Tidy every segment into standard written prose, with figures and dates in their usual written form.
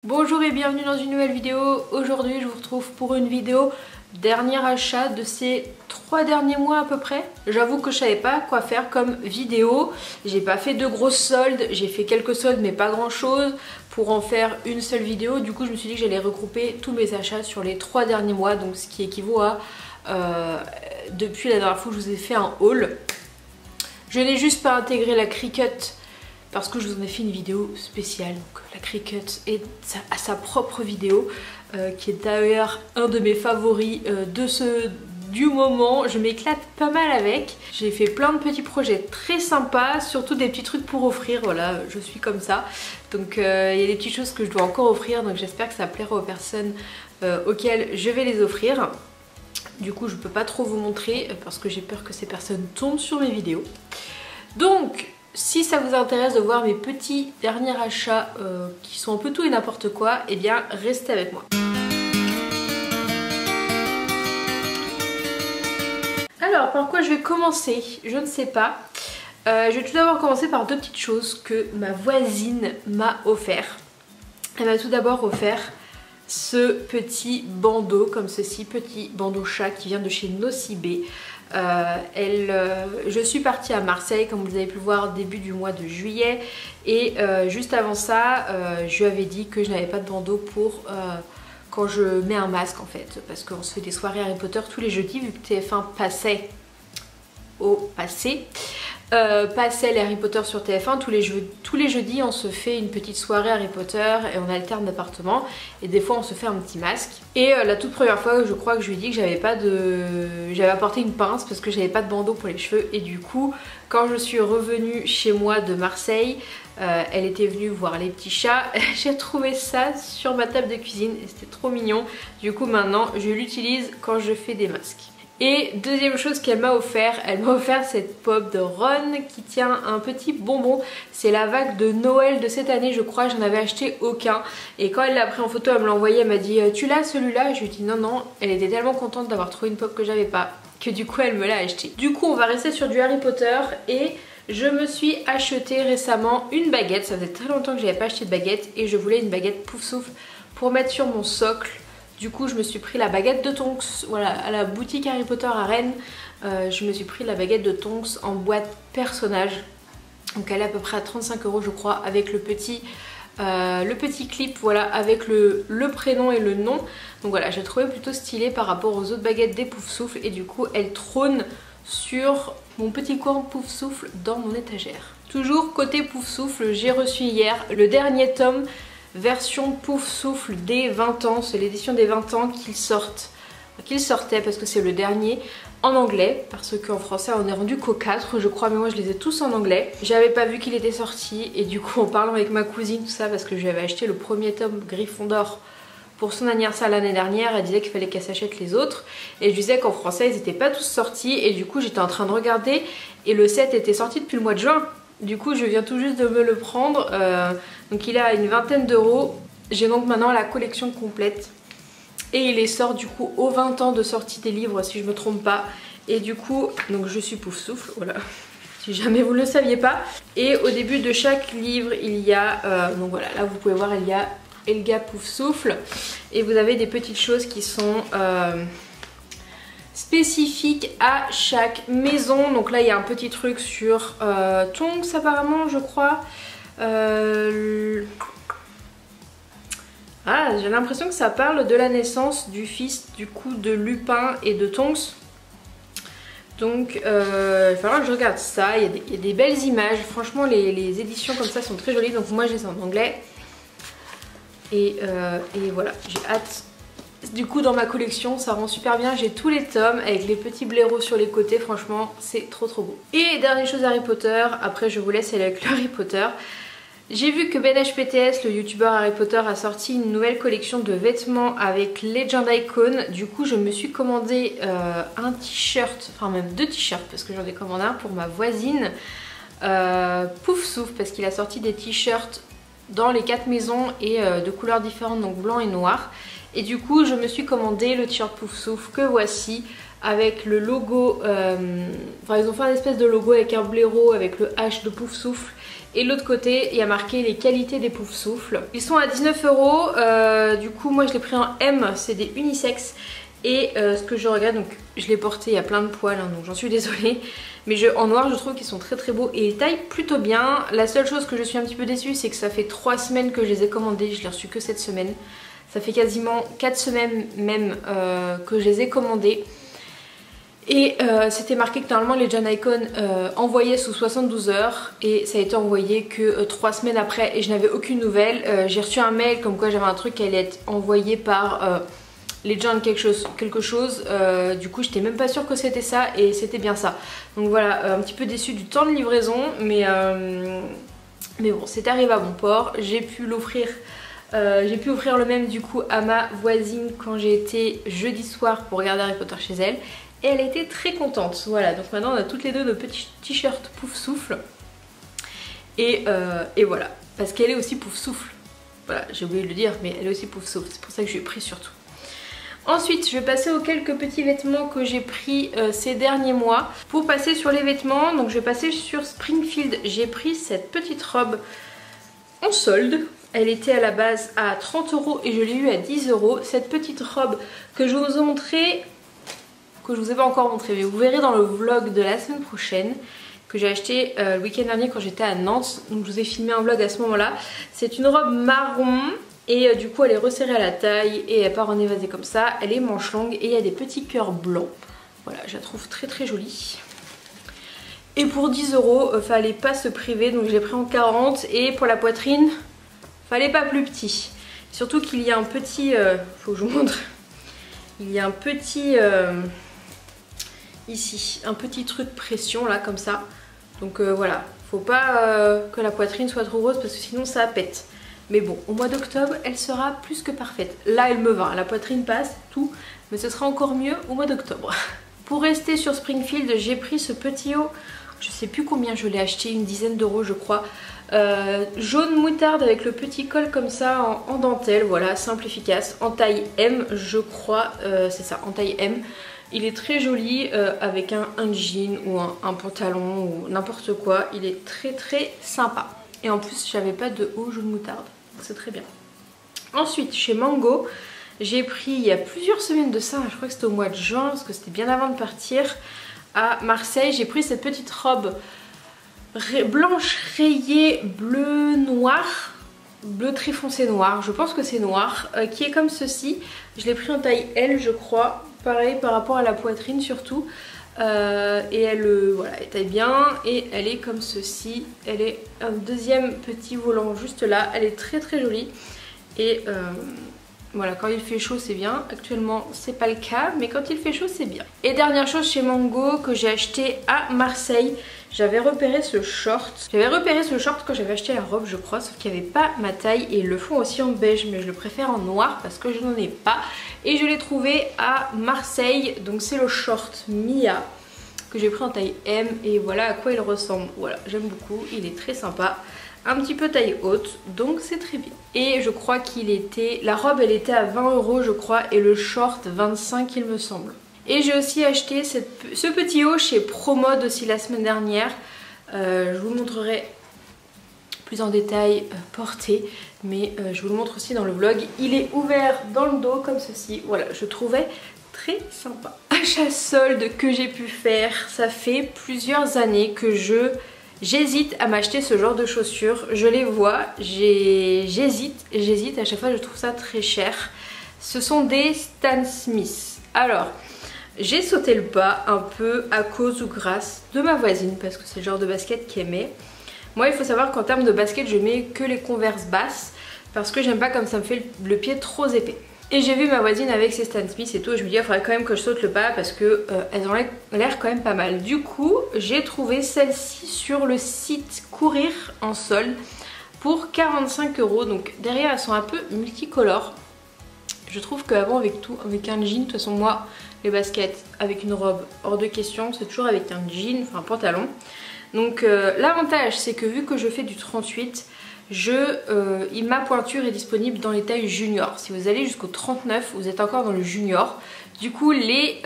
Bonjour et bienvenue dans une nouvelle vidéo. Aujourd'hui je vous retrouve pour une vidéo dernier achat de ces 3 derniers mois à peu près. J'avoue que je savais pas quoi faire comme vidéo. J'ai pas fait de grosses soldes, j'ai fait quelques soldes mais pas grand chose pour en faire une seule vidéo. Du coup je me suis dit que j'allais regrouper tous mes achats sur les 3 derniers mois, donc ce qui équivaut à depuis la dernière fois que je vous ai fait un haul. Je n'ai juste pas intégré la Cricut parce que je vous en ai fait une vidéo spéciale. Donc la Cricut a sa propre vidéo qui est d'ailleurs un de mes favoris du moment. Je m'éclate pas mal avec. J'ai fait plein de petits projets très sympas, surtout des petits trucs pour offrir. Voilà, je suis comme ça. Donc il y a des petites choses que je dois encore offrir, donc j'espère que ça plaira aux personnes auxquelles je vais les offrir. Du coup je peux pas trop vous montrer parce que j'ai peur que ces personnes tombent sur mes vidéos. Donc si ça vous intéresse de voir mes petits derniers achats qui sont un peu tout et n'importe quoi, eh bien restez avec moi. Alors par quoi je vais commencer? Je ne sais pas. Je vais tout d'abord commencer par deux petites choses que ma voisine m'a offert. Elle m'a tout d'abord offert ce petit bandeau comme ceci, petit bandeau chat qui vient de chez Nocibé. Je suis partie à Marseille comme vous avez pu le voir début du mois de juillet et juste avant ça je lui avais dit que je n'avais pas de bandeau pour quand je mets un masque en fait, parce qu'on se fait des soirées Harry Potter tous les jeudis vu que TF1 passait passait les Harry Potter sur TF1 tous les jeudis. On se fait une petite soirée Harry Potter et on alterne d'appartement et des fois on se fait un petit masque. Et la toute première fois je crois que je lui ai dit que j'avais apporté une pince parce que j'avais pas de bandeau pour les cheveux, et du coup quand je suis revenue chez moi de Marseille, elle était venue voir les petits chats. J'ai trouvé ça sur ma table de cuisine et c'était trop mignon. Du coup maintenant je l'utilise quand je fais des masques. Et deuxième chose qu'elle m'a offert, cette pop de Ron qui tient un petit bonbon. C'est la vague de Noël de cette année je crois, j'en avais acheté aucun. Et quand elle l'a pris en photo, elle me l'a envoyé, elle m'a dit tu l'as celui-là? Je lui ai dit non non, elle était tellement contente d'avoir trouvé une pop que j'avais pas, que du coup elle me l'a acheté. Du coup on va rester sur du Harry Potter et je me suis acheté récemment une baguette. Ça faisait très longtemps que j'avais pas acheté de baguette et je voulais une baguette pouf souffle pour mettre sur mon socle. Du coup je me suis pris la baguette de Tonks, voilà, à la boutique Harry Potter à Rennes. Je me suis pris la baguette de Tonks en boîte personnage. Donc elle est à peu près à 35 € je crois, avec le petit clip, voilà, avec le prénom et le nom. Donc voilà, j'ai trouvé plutôt stylé par rapport aux autres baguettes des Pouf Souffle. Et du coup elle trône sur mon petit coin Pouf Souffle dans mon étagère. Toujours côté Pouf Souffle, j'ai reçu hier le dernier tome version Pouf Souffle des 20 ans, c'est l'édition des 20 ans qu'il sortait parce que c'est le dernier en anglais, parce qu'en français on est rendu qu'aux 4 je crois, mais moi je les ai tous en anglais. J'avais pas vu qu'il était sorti et du coup en parlant avec ma cousine tout ça, parce que je lui avais acheté le premier tome Gryffondor pour son anniversaire l'année dernière, elle disait qu'il fallait qu'elle s'achète les autres et je disais qu'en français ils n'étaient pas tous sortis et du coup j'étais en train de regarder et le set était sorti depuis le mois de juin. Du coup je viens tout juste de me le prendre, donc il est à une vingtaine d'euros. J'ai donc maintenant la collection complète et il est sort du coup aux 20 ans de sortie des livres si je me trompe pas. Et du coup donc je suis Pouf Souffle, voilà, si jamais vous ne le saviez pas. Et au début de chaque livre il y a, donc voilà, là vous pouvez voir il y a Elga Pouf Souffle et vous avez des petites choses qui sont spécifique à chaque maison. Donc là il y a un petit truc sur Tonks apparemment je crois. Ah, j'ai l'impression que ça parle de la naissance du fils du coup de Lupin et de Tonks. Donc il va falloir que je regarde ça. Il y a des belles images. Franchement les éditions comme ça sont très jolies. Donc moi je les ai en anglais. Et voilà, j'ai hâte. Du coup dans ma collection ça rend super bien, j'ai tous les tomes avec les petits blaireaux sur les côtés, franchement c'est trop beau. Et dernière chose Harry Potter, après je vous laisse aller avec le Harry Potter. J'ai vu que BenHPTS, le youtubeur Harry Potter, a sorti une nouvelle collection de vêtements avec Legend Icon. Du coup je me suis commandé un t-shirt, enfin même deux t-shirts parce que j'en ai commandé un pour ma voisine Pouf Souffle, parce qu'il a sorti des t-shirts dans les 4 maisons et de couleurs différentes, donc blanc et noir. Et du coup je me suis commandé le t-shirt Pouf Souffle que voici avec le logo, enfin ils ont fait un espèce de logo avec un blaireau avec le H de Pouf Souffle Et de l'autre côté il y a marqué les qualités des poufs souffles. Ils sont à 19 €, du coup moi je l'ai pris en M, c'est des unisex. Et ce que je regrette, donc je l'ai porté, il y a plein de poils hein, donc j'en suis désolée. Mais en noir je trouve qu'ils sont très très beaux et ils taillent plutôt bien. La seule chose que je suis un petit peu déçue, c'est que ça fait 3 semaines que je les ai commandés, je l'ai reçu que cette semaine. Ça fait quasiment 4 semaines même que je les ai commandés. Et c'était marqué que normalement les John Icon envoyaient sous 72 heures et ça a été envoyé que 3 semaines après et je n'avais aucune nouvelle. J'ai reçu un mail comme quoi j'avais un truc qui allait être envoyé par les John quelque chose. Du coup j'étais même pas sûre que c'était ça et c'était bien ça. Donc voilà, un petit peu déçue du temps de livraison mais bon, c'est arrivé à bon port. J'ai pu l'offrir. J'ai pu offrir le même du coup à ma voisine quand j'ai été jeudi soir pour regarder Harry Potter chez elle. Et elle était très contente. Voilà, donc maintenant on a toutes les deux nos petits t-shirts pouf souffle. Et voilà, parce qu'elle est aussi pouf souffle. Voilà, j'ai oublié de le dire, mais elle est aussi pouf souffle. C'est pour ça que je lui ai pris surtout. Ensuite, je vais passer aux quelques petits vêtements que j'ai pris ces derniers mois. Pour passer sur les vêtements, donc je vais passer sur Springfield. J'ai pris cette petite robe en solde. Elle était à la base à 30 € et je l'ai eu à 10 €. Cette petite robe que je vous ai montrée, que je vous ai pas encore montré, mais vous verrez dans le vlog de la semaine prochaine, que j'ai acheté le week-end dernier quand j'étais à Nantes. Donc je vous ai filmé un vlog à ce moment-là. C'est une robe marron et du coup elle est resserrée à la taille et elle part en évasé comme ça. Elle est manche longue et il y a des petits cœurs blancs. Voilà, je la trouve très très jolie. Et pour 10 €, fallait pas se priver, donc je l'ai pris en 40. Et pour la poitrine, fallait pas plus petit. Surtout qu'il y a un petit... faut que je vous montre. Il y a un petit... ici, un petit truc pression là comme ça. Donc voilà, faut pas que la poitrine soit trop grosse parce que sinon ça pète. Mais bon, au mois d'octobre, elle sera plus que parfaite. Là, elle me va, la poitrine passe, tout. Mais ce sera encore mieux au mois d'octobre. Pour rester sur Springfield, j'ai pris ce petit haut. Je sais plus combien je l'ai acheté, une dizaine d'euros je crois. Jaune moutarde avec le petit col comme ça en dentelle, voilà, simple, efficace. En taille M je crois, c'est ça, en taille M. Il est très joli avec un jean ou un pantalon ou n'importe quoi. Il est très très sympa. Et en plus j'avais pas de haut jaune moutarde, c'est très bien. Ensuite chez Mango, j'ai pris il y a plusieurs semaines de ça, je crois que c'était au mois de juin parce que c'était bien avant de partir à Marseille. J'ai pris cette petite robe blanche rayée bleu noir, bleu très foncé noir, je pense que c'est noir, qui est comme ceci. Je l'ai pris en taille L je crois, pareil par rapport à la poitrine surtout. Et elle, voilà, elle taille bien et elle est comme ceci. Elle est un deuxième petit volant juste là, elle est très très jolie. Et voilà, quand il fait chaud c'est bien. Actuellement c'est pas le cas, mais quand il fait chaud c'est bien. Et dernière chose chez Mango que j'ai acheté à Marseille, j'avais repéré ce short. J'avais repéré ce short quand j'avais acheté la robe je crois, sauf qu'il n'y avait pas ma taille. Et ils le font aussi en beige, mais je le préfère en noir parce que je n'en ai pas. Et je l'ai trouvé à Marseille, donc c'est le short Mia que j'ai pris en taille M. Et voilà à quoi il ressemble. Voilà, j'aime beaucoup, il est très sympa. Un petit peu taille haute, donc c'est très bien. Et je crois qu'il était... La robe elle était à 20 € je crois et le short 25 il me semble. Et j'ai aussi acheté ce petit haut chez Promode aussi la semaine dernière. Je vous le montrerai plus en détail porté, mais je vous le montre aussi dans le vlog. Il est ouvert dans le dos comme ceci. Voilà, je trouvais très sympa. Achat solde que j'ai pu faire, ça fait plusieurs années que j'hésite à m'acheter ce genre de chaussures. Je les vois, j'hésite, à chaque fois je trouve ça très cher. Ce sont des Stan Smith. Alors, j'ai sauté le pas un peu à cause ou grâce de ma voisine parce que c'est le genre de basket qu'elle met. Moi il faut savoir qu'en termes de basket je mets que les Converse basses parce que j'aime pas comme ça me fait le pied trop épais. Et j'ai vu ma voisine avec ses Stan Smith et tout, et je me dis il faudrait quand même que je saute le pas parce que elles ont l'air quand même pas mal. Du coup j'ai trouvé celle-ci sur le site Courir en solde pour 45 €. Donc derrière elles sont un peu multicolores. Je trouve qu'avant avec un jean, de toute façon moi les baskets avec une robe hors de question, c'est toujours avec un jean, enfin un pantalon. Donc l'avantage c'est que vu que je fais du 38, ma pointure est disponible dans les tailles junior. Si vous allez jusqu'au 39, vous êtes encore dans le junior. Du coup les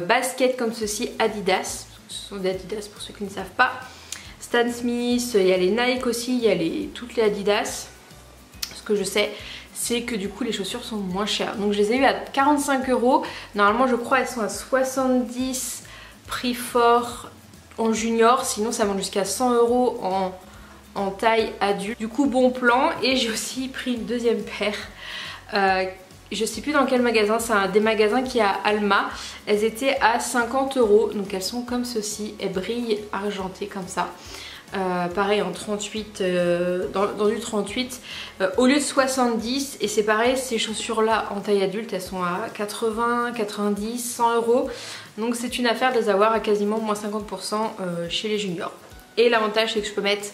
baskets comme ceci Adidas, ce sont des Adidas pour ceux qui ne savent pas, Stan Smith, il y a les Nike aussi, il y a toutes les Adidas. Ce que je sais, c'est que du coup les chaussures sont moins chères. Donc je les ai eues à 45 €. Normalement je crois elles sont à 70 prix fort en junior. Sinon ça monte jusqu'à 100 € en taille adulte. Du coup bon plan. Et j'ai aussi pris une deuxième paire. Je sais plus dans quel magasin, c'est un des magasins qui est à Alma. Elles étaient à 50 €. Donc elles sont comme ceci. Elles brillent argentées comme ça. Pareil en 38, dans du 38 au lieu de 70. Et c'est pareil, ces chaussures là en taille adulte elles sont à 80, 90, 100 €. Donc c'est une affaire de les avoir à quasiment moins 50% chez les juniors. Et l'avantage c'est que je peux mettre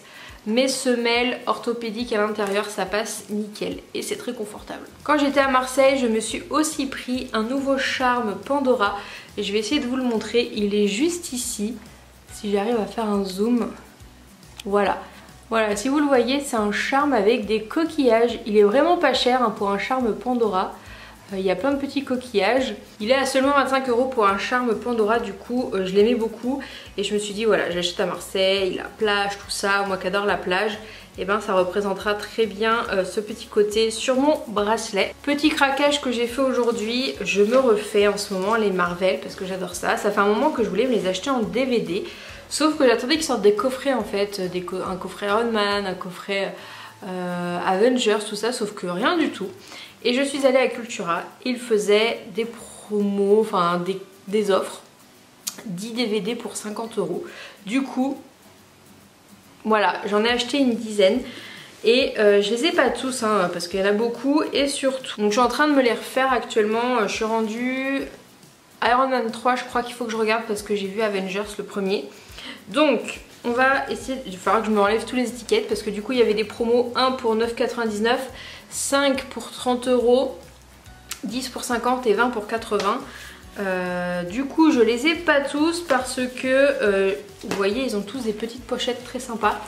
mes semelles orthopédiques à l'intérieur, ça passe nickel et c'est très confortable. Quand j'étais à Marseille, je me suis aussi pris un nouveau charme Pandora et je vais essayer de vous le montrer. Il est juste ici, si j'arrive à faire un zoom. Voilà, si vous le voyez, c'est un charme avec des coquillages. Il est vraiment pas cher hein, pour un charme Pandora. Il y a plein de petits coquillages. Il est à seulement 25 € pour un charme Pandora. Du coup, je l'aimais beaucoup. Et je me suis dit, voilà, j'achète à Marseille, la plage, tout ça. Moi qui adore la plage, et ben ça représentera très bien ce petit côté sur mon bracelet. Petit craquage que j'ai fait aujourd'hui. Je me refais en ce moment les Marvel parce que j'adore ça. Ça fait un moment que je voulais me les acheter en DVD. Sauf que j'attendais qu'ils sortent des coffrets en fait, un coffret Iron Man, un coffret Avengers, tout ça, sauf que rien du tout. Et je suis allée à Cultura, ils faisaient des promos, enfin des offres, 10 DVD pour 50 €. Du coup, voilà, j'en ai acheté une dizaine. Et je les ai pas tous hein, parce qu'il y en a beaucoup et surtout. Donc je suis en train de me les refaire actuellement, je suis rendue Iron Man 3, je crois qu'il faut que je regarde parce que j'ai vu Avengers le premier. Donc on va essayer, il va falloir que je me enlève tous les étiquettes parce que du coup il y avait des promos 1 pour 9,99, 5 pour 30 €, 10 pour 50 et 20 pour 80. Du coup je les ai pas tous parce que vous voyez ils ont tous des petites pochettes très sympas.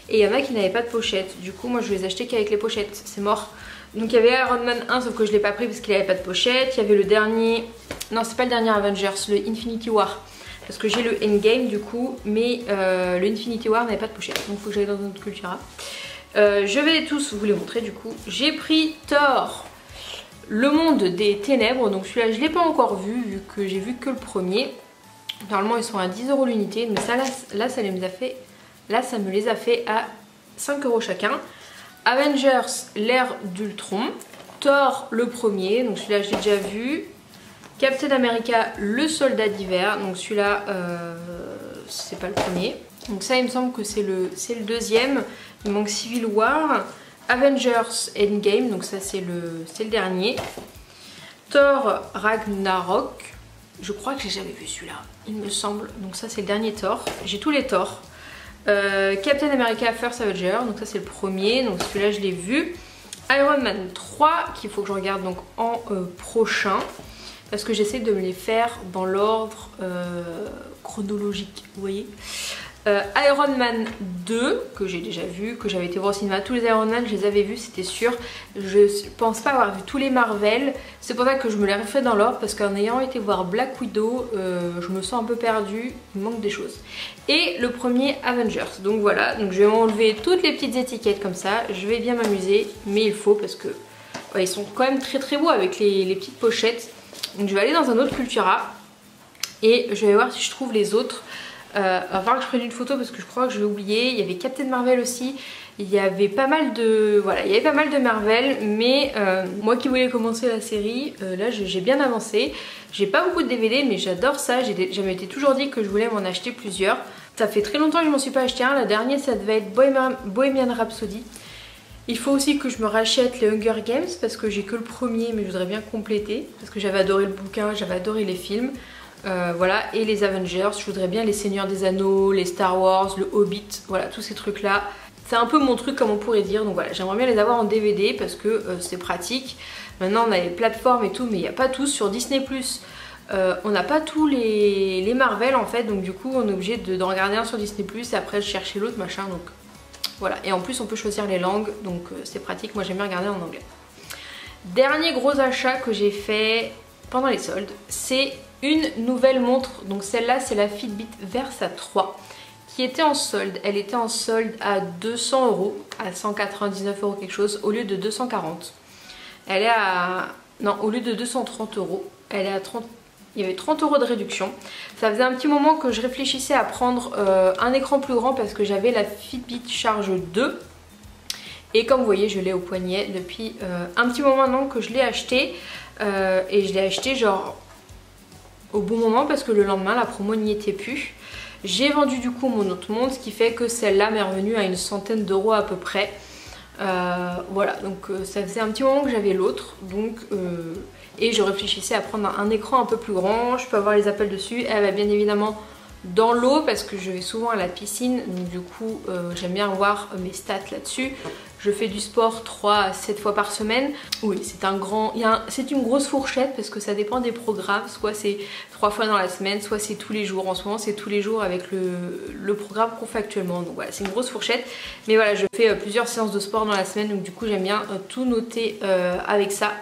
Et il y en a qui n'avaient pas de pochette. Du coup moi je les ai achetés qu'avec les pochettes, c'est mort. Donc il y avait Iron Man 1 sauf que je l'ai pas pris parce qu'il n'avait pas de pochette. Il y avait le dernier, non c'est pas le dernier Avengers, le Infinity War. Parce que j'ai le Endgame du coup, mais le Infinity War n'avait pas de pochette. Donc il faut que j'aille dans notre Cultura. Je vais tous vous les montrer du coup. J'ai pris Thor, le monde des ténèbres. Donc celui-là je ne l'ai pas encore vu que j'ai vu que le premier. Normalement ils sont à 10 € l'unité. Mais ça là ça me les a fait à 5 € chacun. Avengers, l'ère d'Ultron. Thor le premier, donc celui-là je l'ai déjà vu. Captain America, le soldat d'hiver, donc celui-là c'est pas le premier. Donc ça il me semble que c'est le deuxième. Il manque Civil War. Avengers Endgame, donc ça c'est le dernier. Thor Ragnarok, je crois que j'ai jamais vu celui-là, il me semble. Donc ça c'est le dernier Thor, j'ai tous les Thor. Captain America First Avenger, donc ça c'est le premier, donc celui-là je l'ai vu. Iron Man 3 qu'il faut que je regarde donc en prochain. Parce que j'essaie de me les faire dans l'ordre chronologique, vous voyez. Iron Man 2, que j'ai déjà vu, que j'avais été voir au cinéma. Tous les Iron Man, je les avais vus, c'était sûr. Je pense pas avoir vu tous les Marvel. C'est pour ça que je me les refais dans l'ordre, parce qu'en ayant été voir Black Widow, je me sens un peu perdue, il manque des choses. Et le premier Avengers, donc voilà. Donc je vais m'enlever toutes les petites étiquettes comme ça. Je vais bien m'amuser, mais il faut, parce que ouais, ils sont quand même très très beaux avec les petites pochettes. Donc je vais aller dans un autre Cultura et je vais voir si je trouve les autres. Il va falloir que je prenne une photo parce que je crois que je vais oublier. Il y avait Captain Marvel aussi. Il y avait pas mal de, voilà, il y avait pas mal de Marvel, mais moi qui voulais commencer la série, là j'ai bien avancé. J'ai pas beaucoup de DVD, mais j'adore ça. Je m'étais toujours dit que je voulais m'en acheter plusieurs. Ça fait très longtemps que je m'en suis pas acheté un. La dernière ça devait être Bohemian Rhapsody. Il faut aussi que je me rachète les Hunger Games parce que j'ai que le premier, mais je voudrais bien compléter parce que j'avais adoré le bouquin, j'avais adoré les films. Voilà, et les Avengers, je voudrais bien les Seigneurs des Anneaux, les Star Wars, le Hobbit, voilà, tous ces trucs là. C'est un peu mon truc comme on pourrait dire, donc voilà, j'aimerais bien les avoir en DVD parce que c'est pratique. Maintenant on a les plateformes et tout, mais il n'y a pas tous sur Disney+. On n'a pas tous les Marvel en fait, donc du coup on est obligé d'en regarder un sur Disney+, et après chercher l'autre machin, donc voilà. Et en plus on peut choisir les langues, donc c'est pratique, moi j'aime bien regarder en anglais. Dernier gros achat que j'ai fait pendant les soldes, c'est une nouvelle montre. Donc celle-là c'est la Fitbit Versa 3 qui était en solde. Elle était en solde à 200 €, à 199 € quelque chose, au lieu de 240. Elle est à... non, au lieu de 230 €, elle est à 30... Il y avait 30 € de réduction. Ça faisait un petit moment que je réfléchissais à prendre un écran plus grand parce que j'avais la Fitbit Charge 2. Et comme vous voyez, je l'ai au poignet depuis un petit moment maintenant que je l'ai acheté. Et je l'ai acheté genre au bon moment parce que le lendemain, la promo n'y était plus. J'ai vendu du coup mon autre montre, ce qui fait que celle-là m'est revenue à une centaine d'euros à peu près. Voilà, donc ça faisait un petit moment que j'avais l'autre. Donc... et je réfléchissais à prendre un écran un peu plus grand, je peux avoir les appels dessus. Elle va bien évidemment dans l'eau parce que je vais souvent à la piscine, donc du coup j'aime bien voir mes stats là-dessus. Je fais du sport 3 à 7 fois par semaine. Oui, c'est une grosse fourchette parce que ça dépend des programmes, soit c'est 3 fois dans la semaine, soit c'est tous les jours. En ce moment c'est tous les jours avec le programme qu'on fait actuellement, donc voilà, c'est une grosse fourchette. Mais voilà, je fais plusieurs séances de sport dans la semaine, donc du coup j'aime bien tout noter avec ça.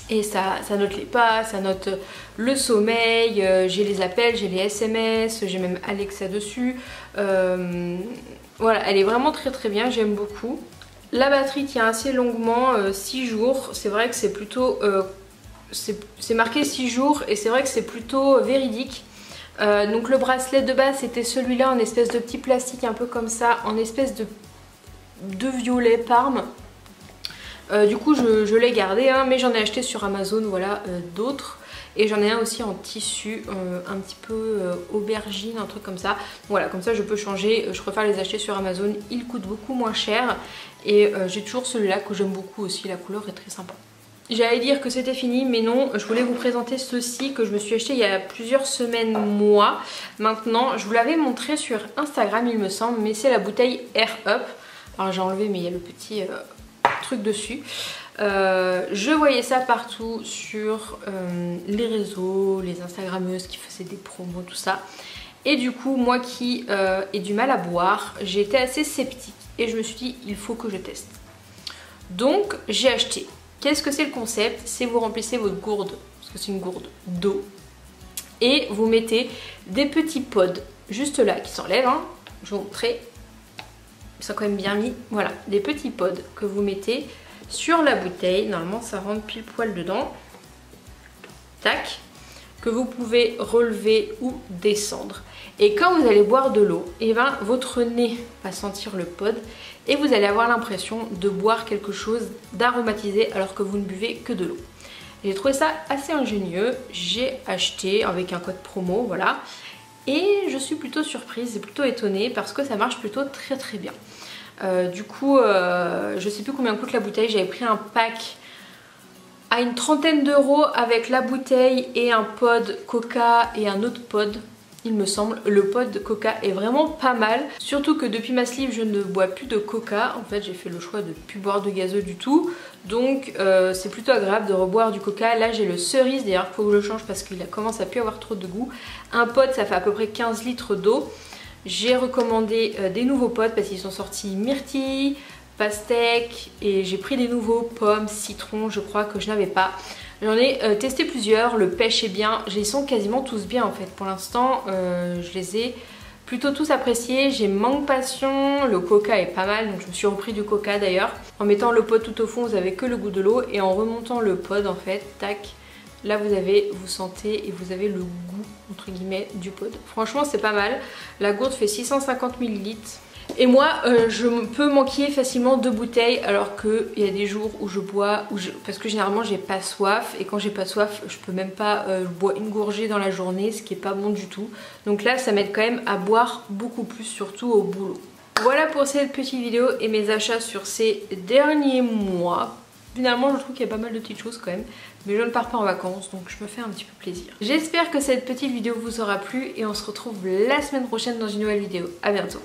Et ça note les pas, ça note le sommeil, j'ai les appels, j'ai les SMS, j'ai même Alexa dessus. Voilà, elle est vraiment très très bien, j'aime beaucoup. La batterie tient assez longuement, 6 jours. C'est vrai que c'est plutôt... c'est marqué 6 jours et c'est vrai que c'est plutôt véridique. Donc le bracelet de base c'était celui-là en espèce de petit plastique un peu comme ça, en espèce de violet parme. Du coup je l'ai gardé hein, mais j'en ai acheté sur Amazon, voilà, d'autres. Et j'en ai un aussi en tissu, un petit peu aubergine, un truc comme ça. Voilà, comme ça je peux changer, je préfère les acheter sur Amazon, ils coûtent beaucoup moins cher. Et j'ai toujours celui-là que j'aime beaucoup aussi, la couleur est très sympa. J'allais dire que c'était fini mais non, je voulais vous présenter ceci que je me suis acheté il y a plusieurs semaines, mois maintenant. Je vous l'avais montré sur Instagram il me semble, mais c'est la bouteille Air Up. Alors j'ai enlevé mais il y a le petit... truc dessus. Je voyais ça partout sur les réseaux, les instagrammeuses qui faisaient des promos, tout ça. Et du coup, moi qui ai du mal à boire, j'ai été assez sceptique et je me suis dit il faut que je teste. Donc j'ai acheté. Qu'est-ce que c'est le concept? C'est vous remplissez votre gourde, parce que c'est une gourde d'eau, et vous mettez des petits pods juste là qui s'enlèvent, hein. Je vais vous montrer. Ils sont quand même bien mis. Voilà, des petits pods que vous mettez sur la bouteille. Normalement ça rentre pile poil dedans. Tac. Que vous pouvez relever ou descendre. Et quand vous allez boire de l'eau, et ben votre nez va sentir le pod et vous allez avoir l'impression de boire quelque chose d'aromatisé alors que vous ne buvez que de l'eau. J'ai trouvé ça assez ingénieux. J'ai acheté avec un code promo, voilà. Et je suis plutôt surprise et plutôt étonnée parce que ça marche plutôt très très bien. Du coup, je sais plus combien coûte la bouteille. J'avais pris un pack à une trentaine d'euros avec la bouteille et un pod Coca et un autre pod. Il me semble, le pod de Coca est vraiment pas mal. Surtout que depuis ma sleeve, je ne bois plus de Coca. En fait, j'ai fait le choix de ne plus boire de gazeux du tout. Donc, c'est plutôt agréable de reboire du Coca. Là, j'ai le cerise. D'ailleurs, il faut que je le change parce qu'il commence à plus avoir trop de goût. Un pod, ça fait à peu près 15 litres d'eau. J'ai recommandé des nouveaux pods parce qu'ils sont sortis myrtille, pastèque. Et j'ai pris des nouveaux pommes, citron, je crois que je n'avais pas. J'en ai testé plusieurs, le pêche est bien, ils sont quasiment tous bien en fait. Pour l'instant, je les ai plutôt tous appréciés. J'ai mangue passion, le coca est pas mal, donc je me suis repris du coca d'ailleurs. En mettant le pod tout au fond, vous avez que le goût de l'eau et en remontant le pod en fait, tac, là vous sentez et vous avez le goût entre guillemets du pod. Franchement c'est pas mal, la gourde fait 650 ml. Et moi, je peux manquer facilement 2 bouteilles alors qu'il y a des jours où je bois, parce que généralement j'ai pas soif et quand j'ai pas soif, je peux même pas boire une gorgée dans la journée, ce qui est pas bon du tout. Donc là, ça m'aide quand même à boire beaucoup plus, surtout au boulot. Voilà pour cette petite vidéo et mes achats sur ces derniers mois. Finalement, je trouve qu'il y a pas mal de petites choses quand même, mais je ne pars pas en vacances, donc je me fais un petit peu plaisir. J'espère que cette petite vidéo vous aura plu et on se retrouve la semaine prochaine dans une nouvelle vidéo. À bientôt.